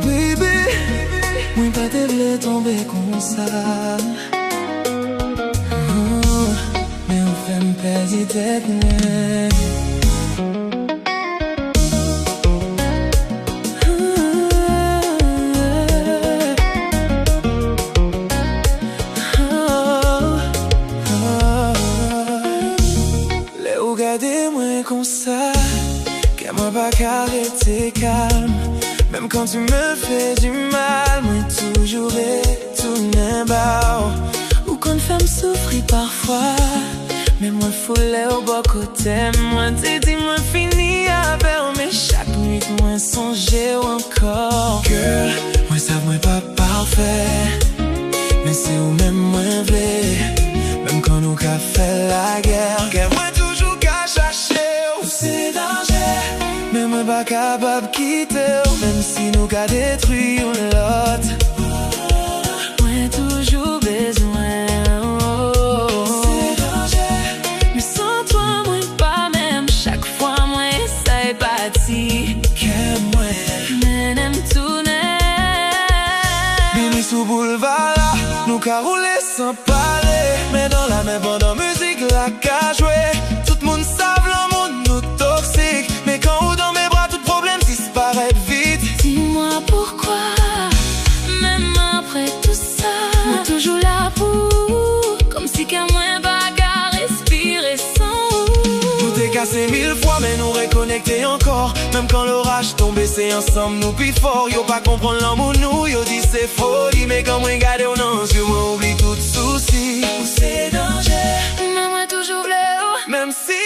Baby, moi pas te vle tomber comme ça. Mais on fait me perdre tête moi. Regardez-moi comme ça, que moi pas qu'arrêter calme. Même quand tu me fais du mal, moi toujours retourner bas. Ou quand une femme souffre parfois, mais moi foulé au bas côté. Moi dis moi fini avec, mais chaque nuit moi songer encore. Girl, moi ça moi pas parfait, mais c'est où même moi v'lais. Même quand nous qu'a fait la guerre, moi toujours qu'à chercher c'est danger. Mais moi pas capable quitter, même si nous qu'a détruit l'autre. Moi toujours besoin. C'est danger. Mais sans toi moi pas même. Chaque fois moi ça est parti. Que moi mais n'aime tourner. Bini sous boulevard là, nous qu'a roulé sans parler. Mais dans la même bande en musique la qu'a joué. Tout le monde savent le monde nous toxique. Mais quand ou dans mes bras tout problème disparaît vite. Dis-moi pourquoi, même après tout ça, moi toujours là pour, comme si qu'à moins bagarre respirer sans. Nous t'es cassé 1000 fois mais nous reconnecter encore. Même quand l'orage tombe c'est ensemble nous plus fort. Yo pas comprendre l'amour nous, yo dit c'est folie. Mais quand moi garde au non sur moi oublie tout souci. C'est danger, mais moi toujours v'lais, même si